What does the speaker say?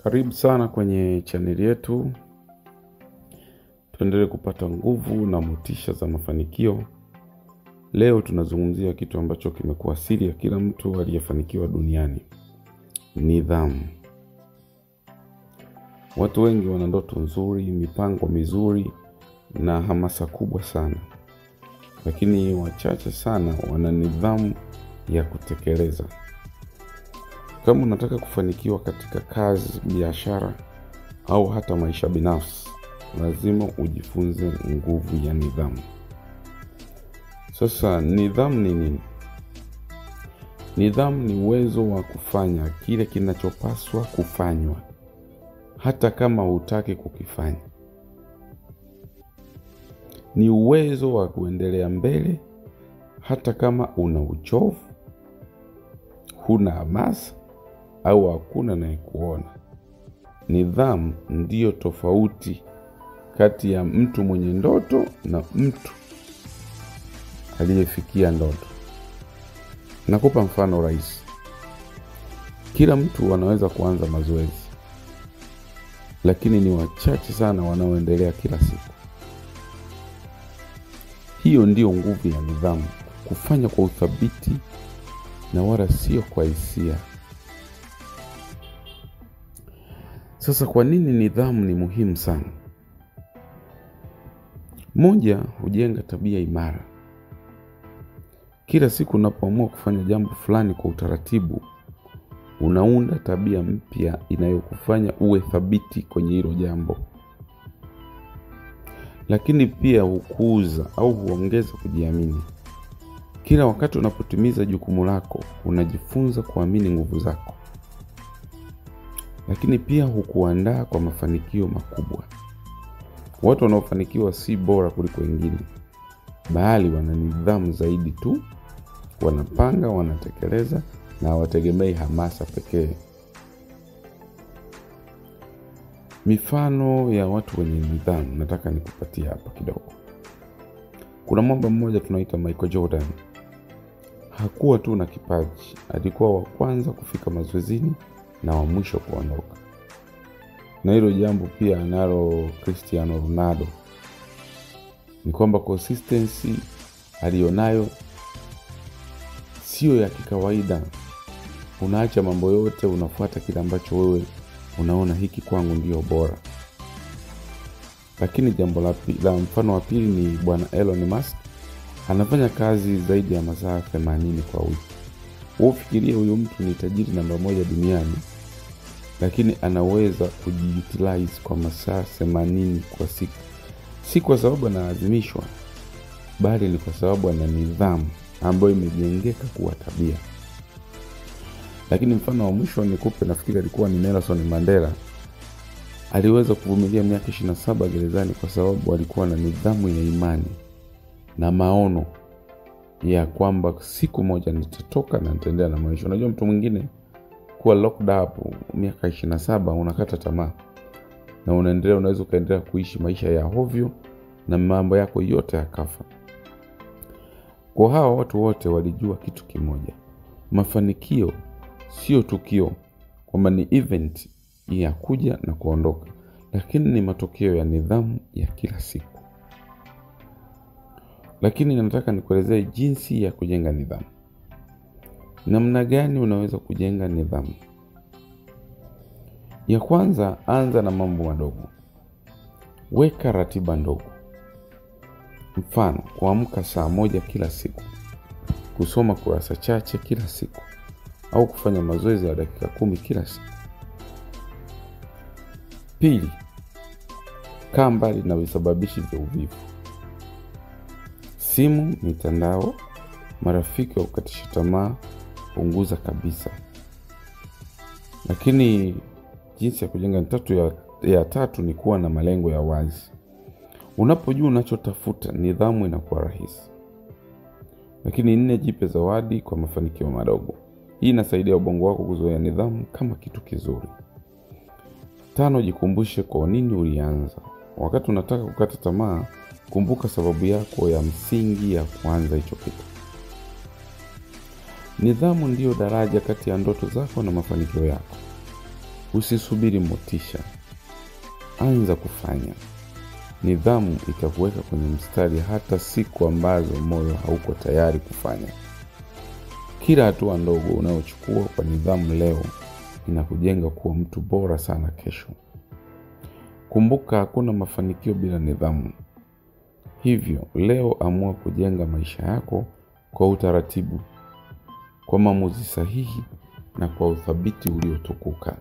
Karibu sana kwenye channel yetu. Tuendelee kupata nguvu na motisha za mafanikio. Leo tunazungumzia kitu ambacho kimekuwa siri ya kila mtu aliyefanikiwa duniani. Nidhamu. Watu wengi wana ndoto nzuri, mipango mizuri na hamasa kubwa sana. Lakini wachache sana wana nidhamu ya kutekeleza. Kama unataka kufanikiwa katika kazi, biashara au hata maisha binafsi, lazima ujifunze nguvu ya nidhamu. Sasa nidhamu ni nini? Nidhamu ni uwezo wa kufanya kile kinachopaswa kufanywa hata kama hutaki kukifanya. Ni uwezo wa kuendelea mbele hata kama una uchovu, huna hamasa au hakuna anayekuona. Nidhamu ndiyo tofauti kati ya mtu mwenye ndoto na mtu aliyefikia ndoto. Nakupa mfano rahisi. Kila mtu anaweza kuanza mazoezi, lakini ni wachache sana wanaoendelea kila siku. Hiyo ndiyo nguvu ya nidhamu, kufanya kwa uthabiti na wala sio kwa hisia. Sasa kwa nini nidhamu ni muhimu sana? Moja, hujenga tabia imara. Kila siku unapoamua kufanya jambo fulani kwa utaratibu, unaunda tabia mpya inayokufanya uwe thabiti kwenye hilo jambo. Lakini pia hukuza au huongeza kujiamini. Kila wakati unapotimiza jukumu lako, unajifunza kuamini nguvu zako. Lakini pia hukuandaa kwa mafanikio makubwa. Watu wanaofanikiwa si bora kuliko wengine, bali wana nidhamu zaidi tu. Wanapanga, wanatekeleza na hawategemei hamasa pekee. Mifano ya watu wenye nidhamu nataka nikupatie hapa kidogo. Kuna mwamba mmoja tunaita Michael Jordan. Hakuwa tu na kipaji, alikuwa wa kwanza kufika mazoezini na wa mwisho kuondoka. Na hilo jambo pia analo Cristiano Ronaldo. Ni kwamba consistency alionayo sio ya kikawaida. Unaacha mambo yote, unafuata kile ambacho wewe unaona hiki kwangu ndio bora. Lakini jambo la mfano wa pili ni bwana Elon Musk. Anafanya kazi zaidi ya masaa 80 kwa wiki. Ufikirie huyu mtu ni tajiri namba 1 duniani, lakini anaweza kujiutilize kwa masaa 80 kwa siku. Si kwa sababu analazimishwa, bali ni kwa sababu ana nidhamu ambayo imejengeka kuwa tabia. Lakini mfano wa mwisho nikupe, nafikiri alikuwa ni Nelson Mandela. Aliweza kuvumilia miaka 27 gerezani kwa sababu alikuwa na nidhamu ya imani na maono ya kwamba siku moja nitatoka na nitaendelea na maisha. Unajua mtu mwingine kuwa locked up miaka 27 unakata tamaa na unaendelea, unaweza kaendelea kuishi maisha ya hovyo na mambo yako yote yakafa. Kwa hawa watu wote walijua kitu kimoja. Mafanikio sio tukio, kwamba ni event ya kuja na kuondoka, lakini ni matokeo ya nidhamu ya kila siku. Lakini nataka nikuelezee jinsi ya kujenga nidhamu. Namna gani unaweza kujenga nidhamu? Ya kwanza, anza na mambo madogo. Weka ratiba ndogo. Mfano, kuamka saa 1 kila siku, kusoma kurasa chache kila siku, au kufanya mazoezi ya dakika 10 kila siku. Pili, kaa mbali na visababishi vya uvivu. Simu, mitandao, marafiki wa kukatisha tamaa, punguza kabisa. Lakini jinsi ya kujenga ya tatu ni kuwa na malengo ya wazi. Unapojua unachotafuta, nidhamu inakuwa rahisi. Lakini 4, jipe zawadi kwa mafanikio madogo. Hii inasaidia ubongo wako kuzoea nidhamu kama kitu kizuri. 5, jikumbushe kwa nini ulianza. Wakati unataka kukata tamaa, kumbuka sababu yako ya msingi ya kuanza hicho kitu. Nidhamu ndiyo daraja kati ya ndoto zako na mafanikio yako. Usisubiri motisha. Anza kufanya. Nidhamu itakuweka kwenye mstari hata siku ambazo moyo hauko tayari kufanya. Kila hatua ndogo unayochukua kwa nidhamu leo inakujenga kuwa mtu bora sana kesho. Kumbuka hakuna mafanikio bila nidhamu. Hivyo leo amua kujenga maisha yako kwa utaratibu, kwa maamuzi sahihi na kwa uthabiti uliotukuka.